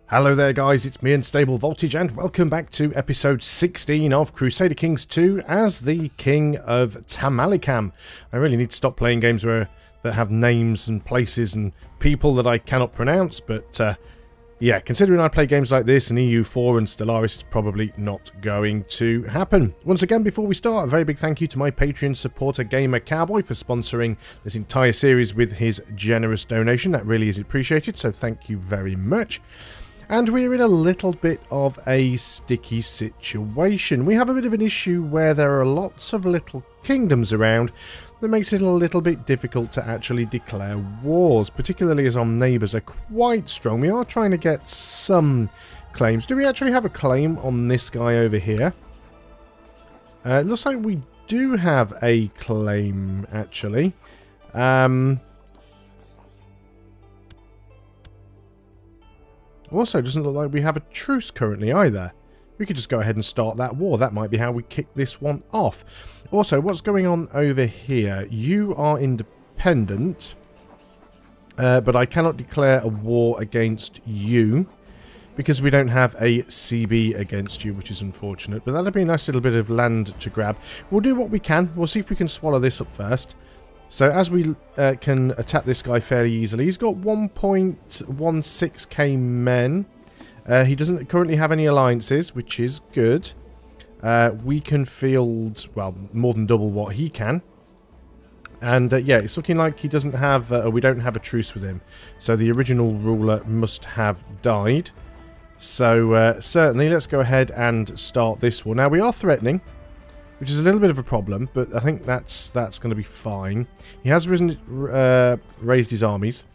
Hello there guys, it's me Unstable Voltage and welcome back to episode 16 of Crusader Kings 2 as the King of Thermaltake. I really need to stop playing games that have names and places and people that I cannot pronounce, but yeah, considering I play games like this and EU4 and Stellaris, it's probably not going to happen. Once again, before we start, a very big thank you to my Patreon supporter Gamer Cowboy for sponsoring this entire series with his generous donation. That really is appreciated, so thank you very much. And we're in a little bit of a sticky situation. We have a bit of an issue where there are lots of little kingdoms around that makes it a little bit difficult to actually declare wars, particularly as our neighbours are quite strong. We are trying to get some claims. Do we actually have a claim on this guy over here? It looks like we do have a claim, actually. Also, doesn't look like we have a truce currently either. We could just go ahead and start that war. That might be how we kick this one off. Also, what's going on over here? You are independent, but I cannot declare a war against you because we don't have a CB against you, which is unfortunate. But that'll be a nice little bit of land to grab. We'll do what we can. We'll see if we can swallow this up first. So as we can attack this guy fairly easily, he's got 1.16k men. He doesn't currently have any alliances, which is good. We can field, well, more than double what he can. And yeah, it's looking like he doesn't have, we don't have a truce with him. So the original ruler must have died. So certainly, let's go ahead and start this war. Now we are threatening, which is a little bit of a problem, but I think that's going to be fine. He has raised his armies.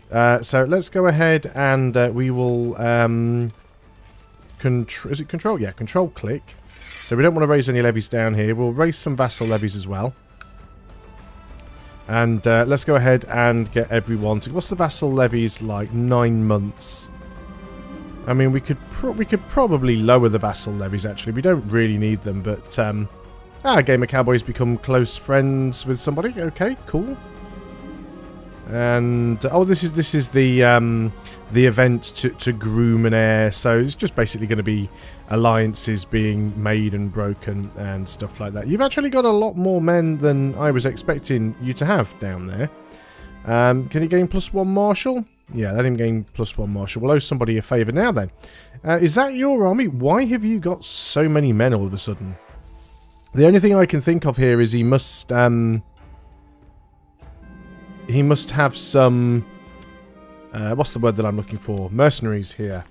So let's go ahead and we will... is it control? Yeah, control click. So we don't want to raise any levies down here. We'll raise some vassal levies as well. And let's go ahead and get everyone to... What's the vassal levies like? 9 months. I mean, we could probably lower the vassal levies, actually. We don't really need them, but... Gamer Cowboy's become close friends with somebody. Okay, cool. And oh, this is the event to groom an heir. So it's just basically going to be alliances being made and broken and stuff like that. You've actually got a lot more men than I was expecting you to have down there. Can you gain +1 marshal? Yeah, let him gain +1 marshal. We'll owe somebody a favour now then. Is that your army? Why have you got so many men all of a sudden? The only thing I can think of here is he must have some, what's the word that I'm looking for? Mercenaries here.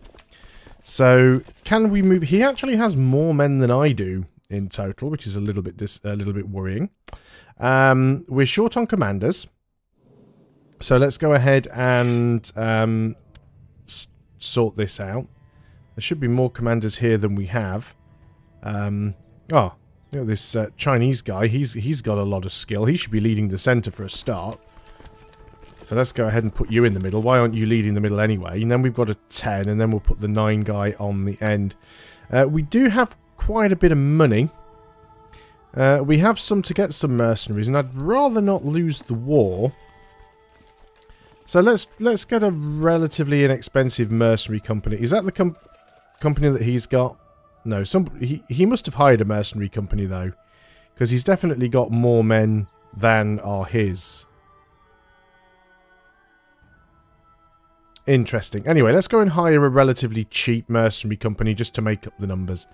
So, can we move? He actually has more men than I do in total, which is a little bit worrying. We're short on commanders. So, let's go ahead and sort this out. There should be more commanders here than we have. You know, this Chinese guy, he's got a lot of skill. He should be leading the centre for a start. So let's go ahead and put you in the middle. Why aren't you leading the middle anyway? And then we've got a 10, and then we'll put the 9 guy on the end. We do have quite a bit of money. We have some to get some mercenaries, and I'd rather not lose the war. So let's get a relatively inexpensive mercenary company. Is that the company that he's got? No, he must have hired a mercenary company, though. Because he's definitely got more men than are his. Interesting. Anyway, let's go and hire a relatively cheap mercenary company just to make up the numbers.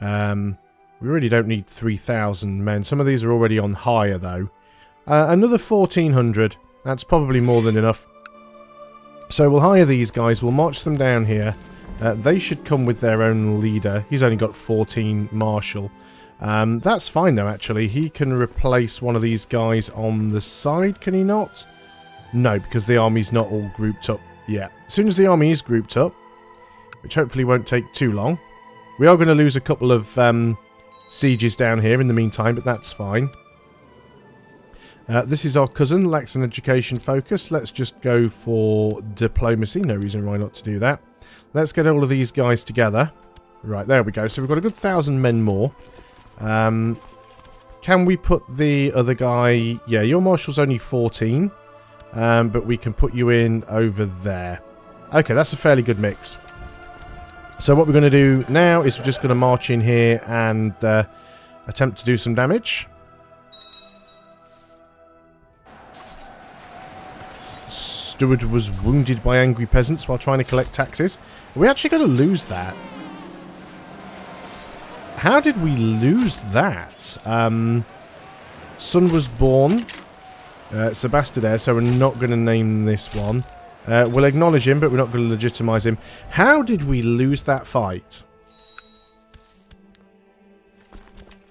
We really don't need 3,000 men. Some of these are already on hire, though. Another 1,400. That's probably more than enough. So we'll hire these guys. We'll march them down here. They should come with their own leader. He's only got 14 marshal. That's fine, though, actually. He can replace one of these guys on the side, can he not? No, because the army's not all grouped up yet. As soon as the army is grouped up, which hopefully won't take too long, we are going to lose a couple of sieges down here in the meantime, but that's fine. This is our cousin, lacks an education focus. Let's just go for diplomacy. No reason why not to do that. Let's get all of these guys together. Right, there we go. So we've got a good 1,000 men more. Can we put the other guy... Yeah, your marshal's only 14. But we can put you in over there. Okay, that's a fairly good mix. So what we're going to do now is we're just going to march in here and attempt to do some damage. Steward was wounded by angry peasants while trying to collect taxes. Are we actually going to lose that? How did we lose that? Son was born. It's a bastard heir, so we're not going to name this one. We'll acknowledge him, but we're not going to legitimize him. How did we lose that fight?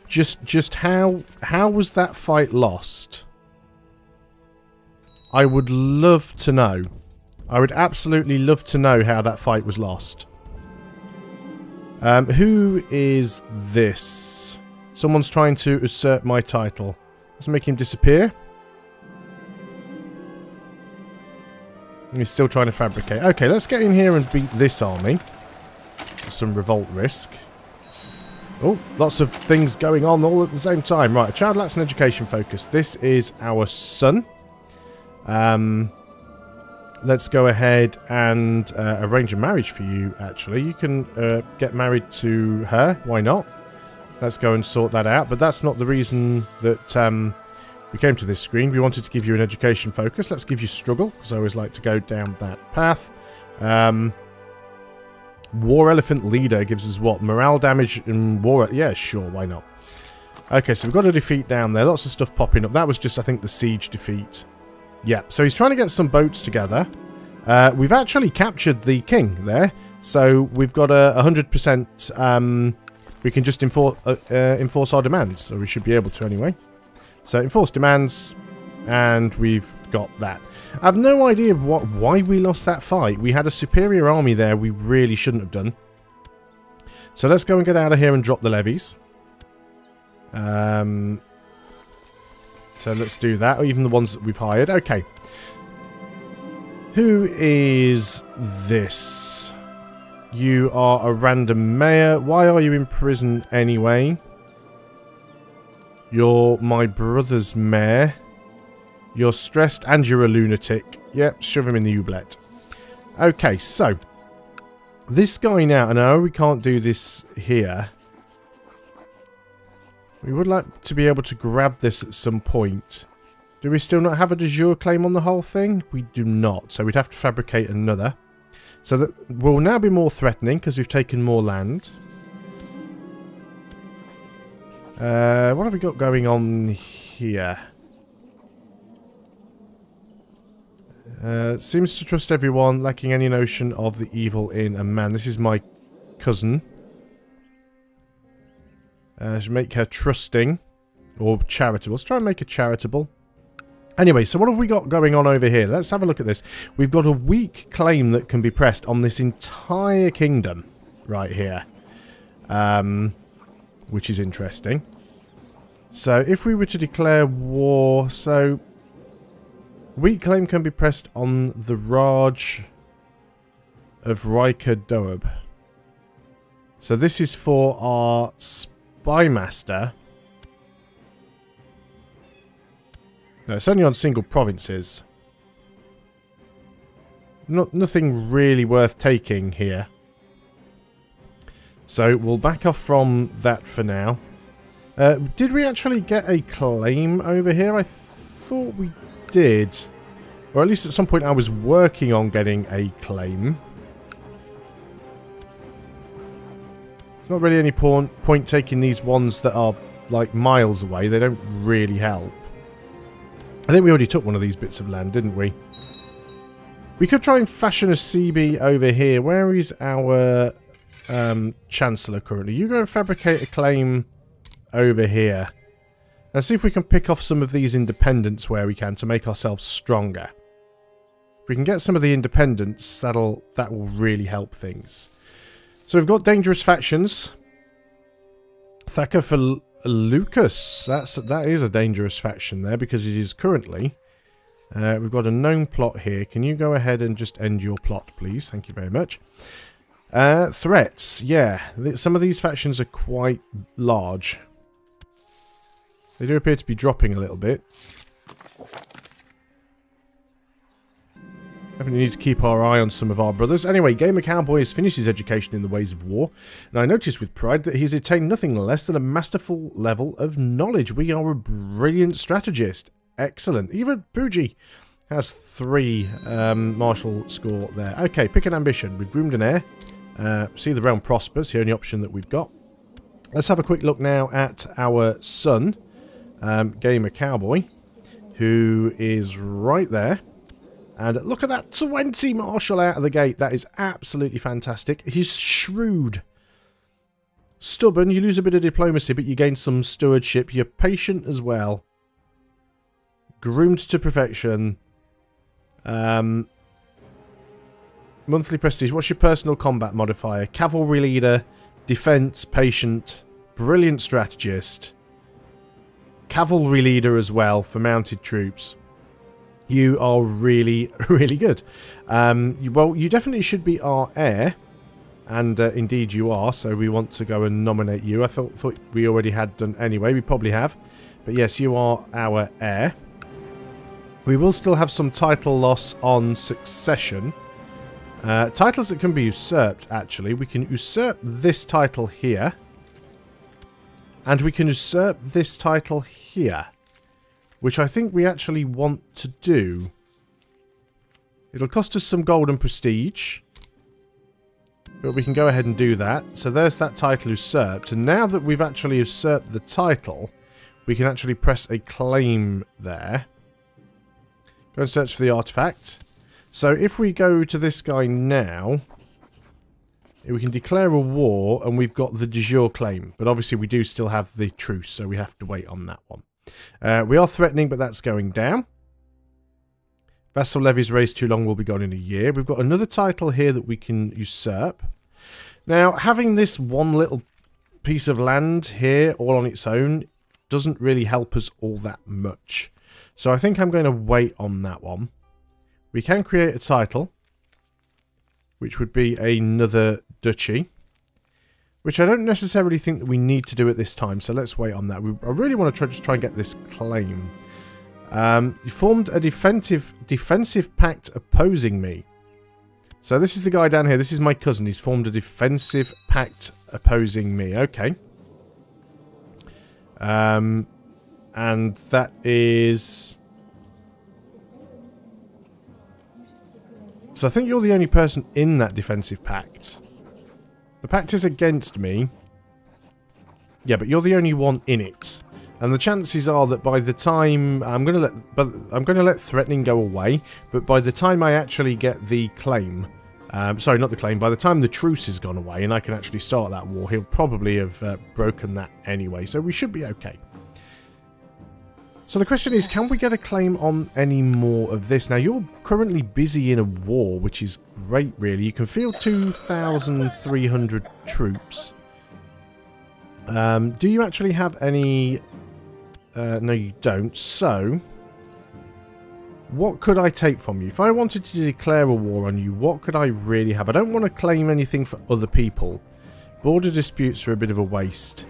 Just how was that fight lost? I would love to know. I would absolutely love to know how that fight was lost. Who is this? Someone's trying to usurp my title. Let's make him disappear. He's still trying to fabricate. Okay, let's get in here and beat this army. Some revolt risk. Oh, lots of things going on all at the same time. Right, a child lacks an education focus. This is our son. Let's go ahead and arrange a marriage for you, actually. You can get married to her. Why not? Let's go and sort that out. But that's not the reason that we came to this screen. We wanted to give you an education focus. Let's give you struggle, because I always like to go down that path. War Elephant Leader gives us what? Morale damage and war... Yeah, sure, why not? Okay, so we've got a defeat down there. Lots of stuff popping up. That was just, I think, the siege defeat. Yeah, so he's trying to get some boats together. We've actually captured the king there. So we've got a 100%... we can just enforce our demands. Or we should be able to anyway. So enforce demands, and we've got that. I have no idea why we lost that fight. We had a superior army there we really shouldn't have done. So let's go and get out of here and drop the levies. So let's do that, or even the ones that we've hired. Okay. Who is this? You are a random mayor. Why are you in prison anyway? You're my brother's mayor. You're stressed and you're a lunatic. Yep, shove him in the oublet. Okay, so. This guy now, and I know we can't do this here. We would like to be able to grab this at some point. Do we still not have a de jure claim on the whole thing? We do not, so we'd have to fabricate another. So that will now be more threatening because we've taken more land. What have we got going on here? Seems to trust everyone, lacking any notion of the evil in a man. This is my cousin. Should make her trusting or charitable. Let's try and make her charitable. Anyway, so what have we got going on over here? Let's have a look at this. We've got a weak claim that can be pressed on this entire kingdom right here. Which is interesting. So, if we were to declare war... So, weak claim can be pressed on the Raj of Riing. So, this is for our Spymaster. No, it's only on single provinces. Nothing really worth taking here. So, we'll back off from that for now. Did we actually get a claim over here? I thought we did. Or at least at some point I was working on getting a claim. There's not really any point taking these ones that are like miles away. They don't really help. I think we already took one of these bits of land, didn't we? We could try and fashion a CB over here. Where is our Chancellor currently? You go and fabricate a claim over here. And see if we can pick off some of these independents where we can to make ourselves stronger. If we can get some of the independents, that will really help things. So we've got dangerous factions. Thacker for Lucas. That is a dangerous faction there because it is currently. We've got a known plot here. Can you go ahead and just end your plot, please? Thank you very much. Threats. Yeah, some of these factions are quite large. They do appear to be dropping a little bit. Definitely need to keep our eye on some of our brothers. Anyway, Gamer Cowboy has finished his education in the ways of war, and I notice with pride that he's attained nothing less than a masterful level of knowledge. We are a brilliant strategist. Excellent. Even Pooji has 3 martial score there. Okay, pick an ambition. We've groomed an heir. See the realm prospers. The only option that we've got. Let's have a quick look now at our son, Gamer Cowboy, who is right there. And look at that, 20 martial out of the gate. That is absolutely fantastic. He's shrewd. Stubborn, you lose a bit of diplomacy, but you gain some stewardship. You're patient as well. Groomed to perfection. Monthly prestige. What's your personal combat modifier? Cavalry leader, defense, patient, brilliant strategist. Cavalry leader as well for mounted troops. You are really, really good. Well, you definitely should be our heir. And indeed you are, so we want to go and nominate you. I thought we already had done anyway. We probably have. But yes, you are our heir. We will still have some title loss on succession. Titles that can be usurped, actually. We can usurp this title here. And we can usurp this title here. Which I think we actually want to do. It'll cost us some gold and prestige. But we can go ahead and do that. So there's that title usurped. And now that we've actually usurped the title, we can actually press a claim there. Go and search for the artifact. So if we go to this guy now, we can declare a war and we've got the de jure claim. But obviously we do still have the truce, so we have to wait on that one. We are threatening, but that's going down. Vassal levies raised too long will be gone in a year. We've got another title here that we can usurp. Now, having this one little piece of land here all on its own doesn't really help us all that much. So I think I'm going to wait on that one. We can create a title, which would be another duchy. Which I don't necessarily think that we need to do at this time, so let's wait on that. I really want to try and get this claim. You formed a defensive pact opposing me. So this is the guy down here. This is my cousin. He's formed a defensive pact opposing me. Okay. And that is... So I think you're the only person in that defensive pact. The pact is against me. Yeah, but you're the only one in it. And the chances are that by the time I'm going to let threatening go away, but by the time I actually get the claim, sorry, not the claim, by the time the truce has gone away and I can actually start that war, he'll probably have broken that anyway. So we should be okay. So the question is, can we get a claim on any more of this? Now, you're currently busy in a war, which is great, really. You can field 2,300 troops. Do you actually have any... no, you don't. So, what could I take from you? If I wanted to declare a war on you, what could I really have? I don't want to claim anything for other people. Border disputes are a bit of a waste.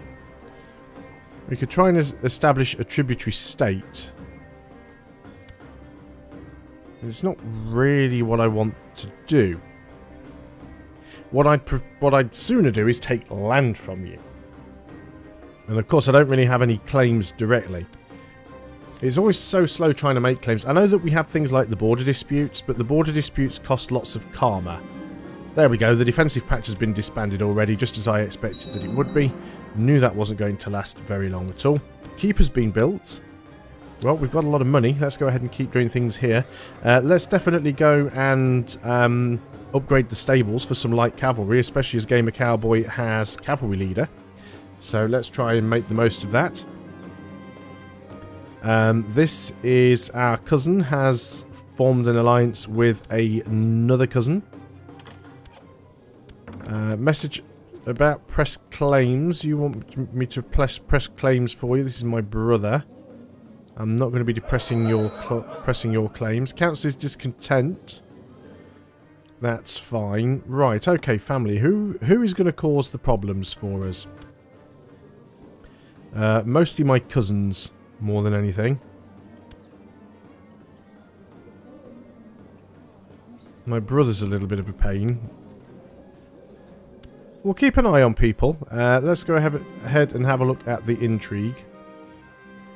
We could try and establish a tributary state. It's not really what I want to do. What I'd sooner do is take land from you. And of course I don't really have any claims directly. It's always so slow trying to make claims. I know that we have things like the border disputes, but the border disputes cost lots of karma. There we go, the defensive pact has been disbanded already, just as I expected that it would be. Knew that wasn't going to last very long at all. Keep has been built. Well, we've got a lot of money. Let's go ahead and keep doing things here. Let's definitely go and upgrade the stables for some light cavalry, especially as Gamer Cowboy has cavalry leader. So let's try and make the most of that. This is our cousin, has formed an alliance with another cousin. Message about press claims. You want me to press claims for you? This is my brother. I'm not going to be pressing your claims. Council is discontent. That's fine. Right, okay, family. Who is going to cause the problems for us? Mostly my cousins, more than anything. My brother's a little bit of a pain. We'll keep an eye on people. Let's go ahead and have a look at the intrigue.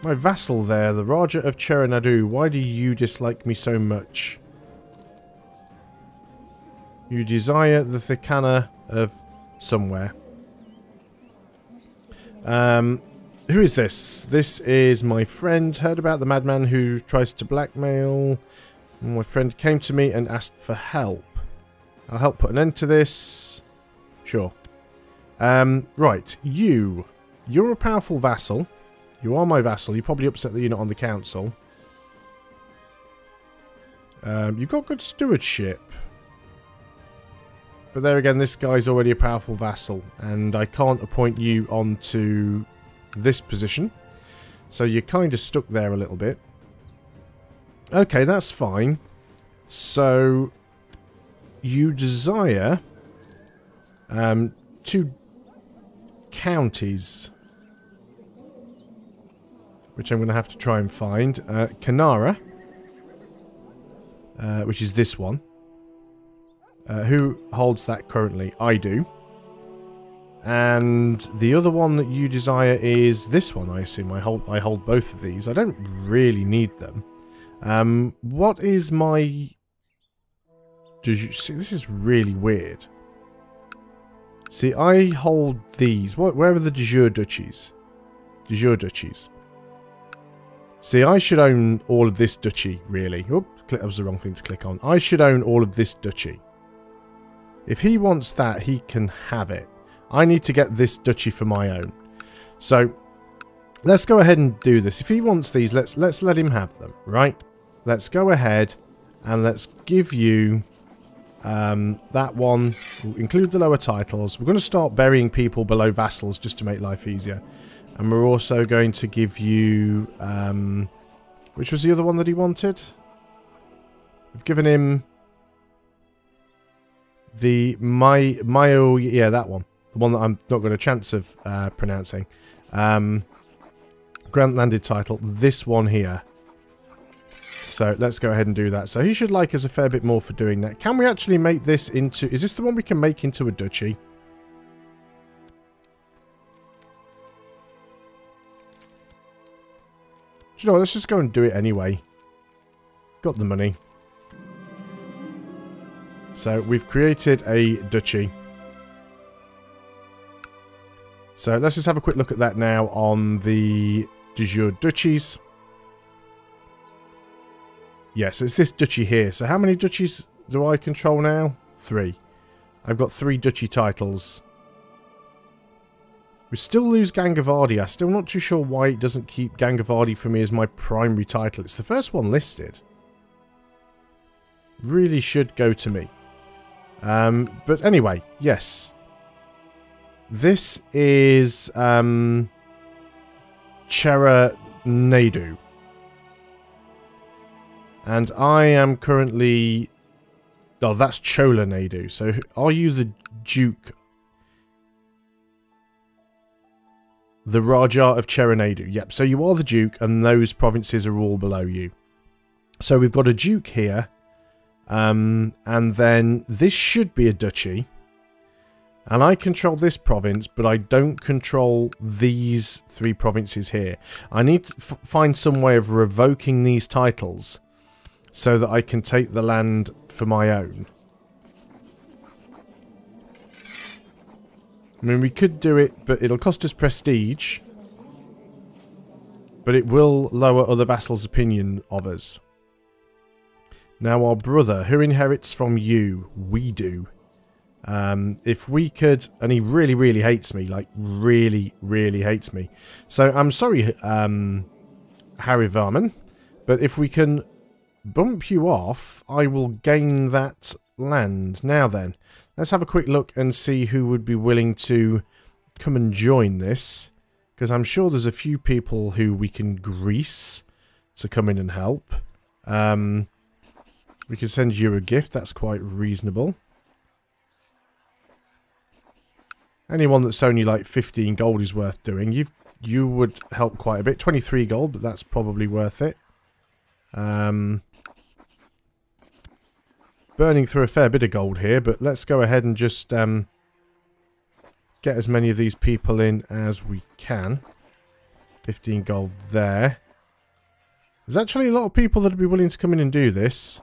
My vassal there, the Raja of Cheranadu. Why do you dislike me so much? You desire the Thicana of somewhere. Who is this? This is my friend. Heard about the madman who tries to blackmail. My friend came to me and asked for help. I'll help put an end to this. Sure. Right. You're a powerful vassal. You are my vassal. You probably upset that you're not on the council. You've got good stewardship. But there again, this guy's already a powerful vassal. And I can't appoint you onto this position. So you're kind of stuck there a little bit. Okay, that's fine. So you desire 2 counties, which I'm going to have to try and find. Kanara, which is this one. Who holds that currently? I do. And the other one that you desire is this one, I assume. I hold both of these. I don't really need them. What is my... See, this is really weird. See, I hold these. Where are the de jure duchies? De jure duchies. See, I should own all of this duchy, really. Oop, that was the wrong thing to click on. I should own all of this duchy. If he wants that, he can have it. I need to get this duchy for my own. So, let's go ahead and do this. If he wants these, let's let him have them, right? Let's go ahead and let's give you that one. We'll include the lower titles. We're going to start burying people below vassals just to make life easier. And we're also going to give you... which was the other one that he wanted? We've given him... the Mayo... Yeah, that one. The one that I'm not got a chance of pronouncing. Grant landed title. This one here. So let's go ahead and do that. So he should like us a fair bit more for doing that. Can we actually make this into... Is this the one we can make into a duchy? Do you know what? Let's just go and do it anyway. Got the money. So we've created a duchy. So let's just have a quick look at that now on the de jure duchies. Yes, it's this duchy here. So how many duchies do I control now? 3. I've got 3 duchy titles. We still lose Gangavadi. I'm still not too sure why it doesn't keep Gangavadi for me as my primary title. It's the first one listed. Really should go to me. But anyway, yes. This is Cheranadu. And I am currently... Oh, that's Cholanadu. So are you the Duke? The Raja of Cheranadu. Yep, so you are the Duke and those provinces are all below you. So we've got a Duke here. And then this should be a duchy. And I control this province, but I don't control these 3 provinces here. I need to find some way of revoking these titles so that I can take the land for my own. I mean, we could do it, but it'll cost us prestige. But it will lower other vassals' opinion of us. Now, our brother, who inherits from you? We do. If we could... And he really, really hates me. Like, really, really hates me. So, I'm sorry, Harry Varman. But if we can bump you off, I will gain that land. Now then, let's have a quick look and see who would be willing to come and join this. Because I'm sure there's a few people who we can grease to come in and help. We can send you a gift. That's quite reasonable. Anyone that's only like 15 gold is worth doing. You would help quite a bit. 23 gold, but that's probably worth it. burning through a fair bit of gold here, but let's go ahead and just get as many of these people in as we can. 15 gold there. There's actually a lot of people that would be willing to come in and do this.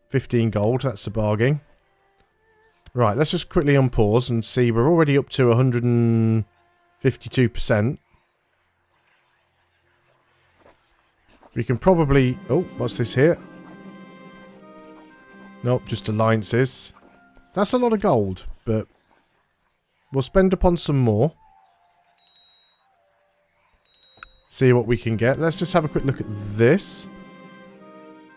15 gold, that's a bargain. Right, let's just quickly unpause and see. We're already up to 152%. We can probably... Oh, what's this here? Nope, just alliances. That's a lot of gold, but we'll spend upon some more. See what we can get. Let's just have a quick look at this.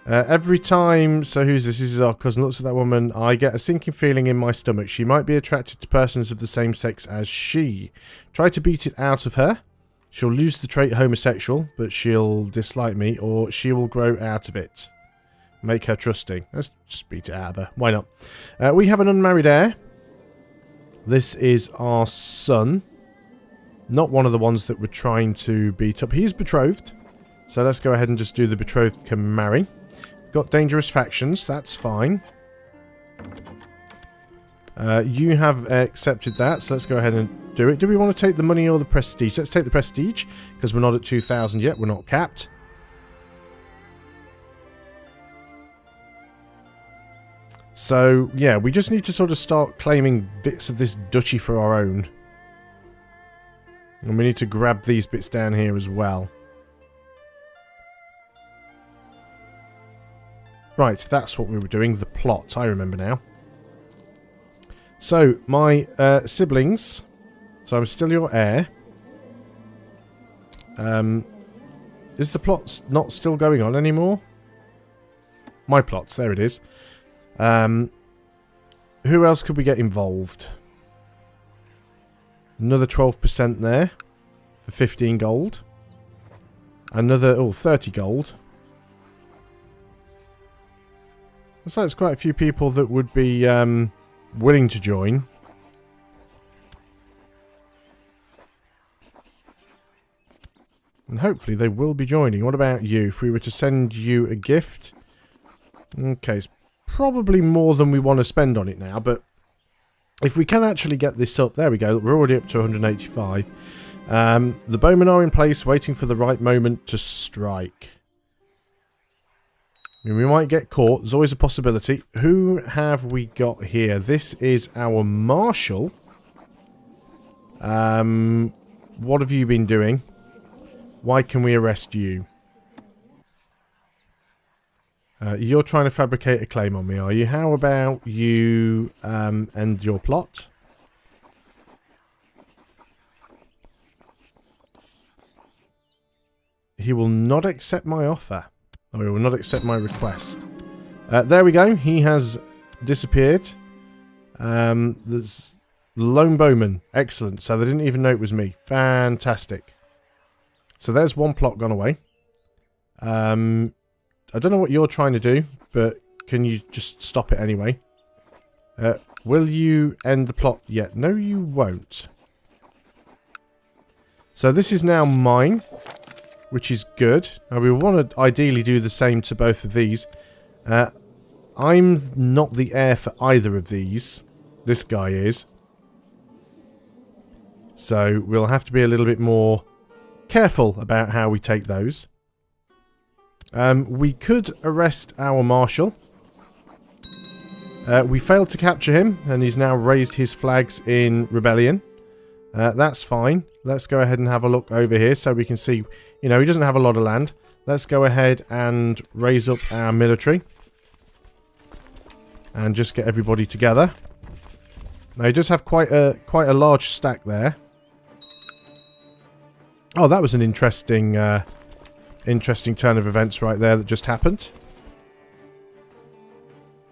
Every time... So who's this? This is our cousin. Looks at that woman. I get a sinking feeling in my stomach. She might be attracted to persons of the same sex as she. Try to beat it out of her. She'll lose the trait homosexual, but she'll dislike me, or she will grow out of it. Make her trusting. Let's just beat it out of her. Why not? We have an unmarried heir. This is our son. Not one of the ones that we're trying to beat up. He's betrothed. So let's go ahead and just do the betrothed can marry. Got dangerous factions. That's fine. You have accepted that. So let's go ahead and do it. Do we want to take the money or the prestige? Let's take the prestige. Because we're not at 2,000 yet. We're not capped. So, yeah. We just need to sort of start claiming bits of this duchy for our own. And we need to grab these bits down here as well. Right, that's what we were doing. The plot, I remember now. So, my siblings. So, I'm still your heir. Is the plot not still going on anymore? My plots, there it is. Who else could we get involved? Another 12% there for 15 gold. Another, 30 gold. Looks like there's quite a few people that would be willing to join. And hopefully they will be joining. What about you? If we were to send you a gift. Okay, it's probably more than we want to spend on it now, but if we can actually get this up, there we go, we're already up to 185. The bowmen are in place, waiting for the right moment to strike. I mean, we might get caught, there's always a possibility. Who have we got here? This is our marshal. What have you been doing? Why can we arrest you? You're trying to fabricate a claim on me, are you? How about you end your plot? He will not accept my offer. Or he will not accept my request. There we go. He has disappeared. There's lone bowman. Excellent. So they didn't even know it was me. Fantastic. So there's one plot gone away. I don't know what you're trying to do, but can you just stop it anyway? Will you end the plot yet? No, you won't. So this is now mine, which is good. Now we want to ideally do the same to both of these. I'm not the heir for either of these. This guy is. So we'll have to be a little bit more careful about how we take those. We could arrest our marshal. We failed to capture him, and he's now raised his flags in rebellion. That's fine. Let's go ahead and have a look over here so we can see, you know, he doesn't have a lot of land. Let's go ahead and raise up our military. And just get everybody together. Now, he does have quite a large stack there. Oh, that was an interesting... interesting turn of events right there that just happened.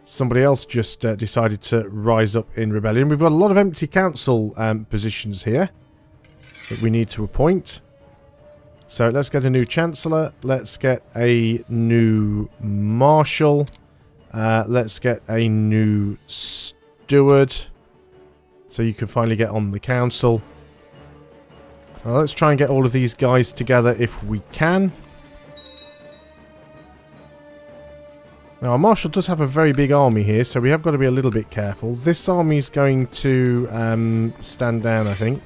Somebody else just decided to rise up in rebellion. We've got a lot of empty council positions here that we need to appoint. So let's get a new chancellor. Let's get a new marshal. Let's get a new steward. So you can finally get on the council. Let's try and get all of these guys together if we can. Now, our Marshal does have a very big army here, so we have got to be a little bit careful. This army's going to stand down, I think.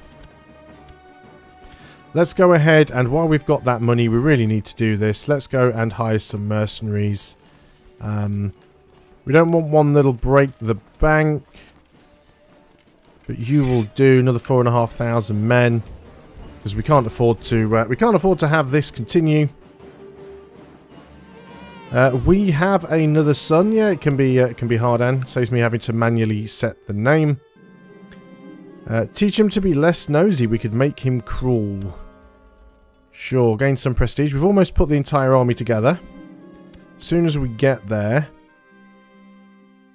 Let's go ahead, and while we've got that money, we really need to do this. Let's go and hire some mercenaries. We don't want one that'll break the bank. But you will do another 4,500 men. Because we can't afford to have this continue. We have another son. Yeah, it can be hard, Anne. Saves me having to manually set the name. Teach him to be less nosy. We could make him cruel. Sure, gain some prestige. We've almost put the entire army together. As soon as we get there...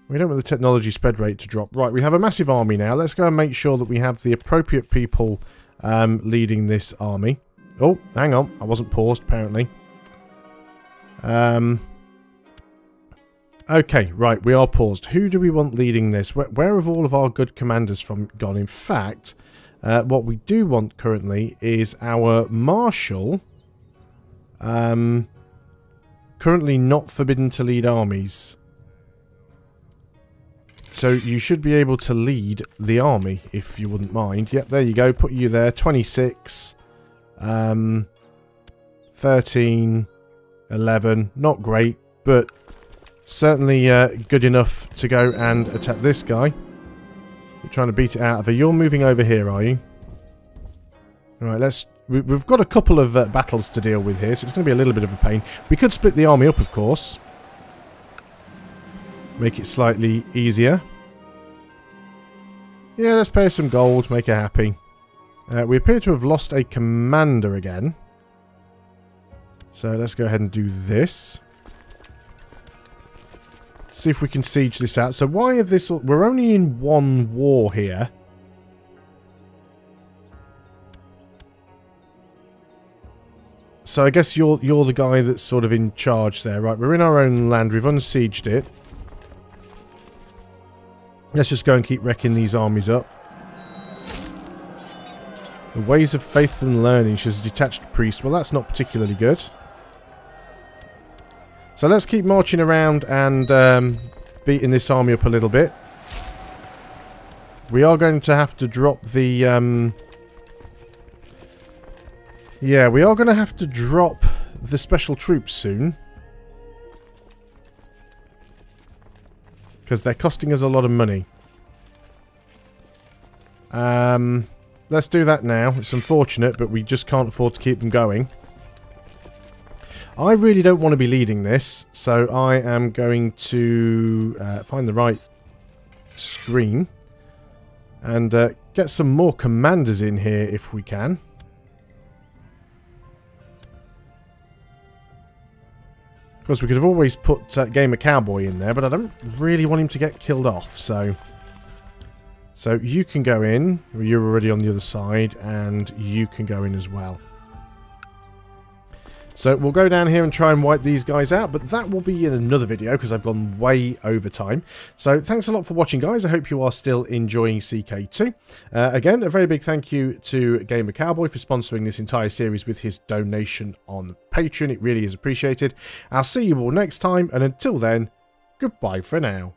We don't want the technology spread rate to drop. Right, we have a massive army now. Let's go and make sure that we have the appropriate people leading this army. Oh, hang on. I wasn't paused, apparently. Okay, right, we are paused. Who do we want leading this? Where have all of our good commanders gone? In fact, what we do want currently is our Marshal, currently not forbidden to lead armies. So you should be able to lead the army, if you wouldn't mind. Yep, there you go, put you there. 26, 13, 11, not great, but... certainly good enough to go and attack this guy. You're trying to beat it out of her. You're moving over here, are you? Alright, we've got a couple of battles to deal with here, so it's going to be a little bit of a pain. We could split the army up, of course. Make it slightly easier. Yeah, let's pay her some gold, make her happy. We appear to have lost a commander again. So let's go ahead and do this. See if we can siege this out. So why have this... we're only in one war here. So I guess you're the guy that's sort of in charge there. Right, we're in our own land. We've unsieged it. Let's just go and keep wrecking these armies up. The ways of faith and learning. She's a detached priest. Well, that's not particularly good. So let's keep marching around and beating this army up a little bit. We are going to have to drop the... yeah, we are going to have to drop the special troops soon. Because they're costing us a lot of money. Let's do that now. It's unfortunate, but we just can't afford to keep them going. I really don't want to be leading this, so I am going to find the right screen and get some more commanders in here if we can. Of course, we could have always put Gamer Cowboy in there, but I don't really want him to get killed off, so you can go in. You're already on the other side, and you can go in as well. So we'll go down here and try and wipe these guys out, but that will be in another video because I've gone way over time. So thanks a lot for watching, guys. I hope you are still enjoying CK2. Again, a very big thank you to Gamer Cowboy for sponsoring this entire series with his donation on Patreon. It really is appreciated. I'll see you all next time, and until then, goodbye for now.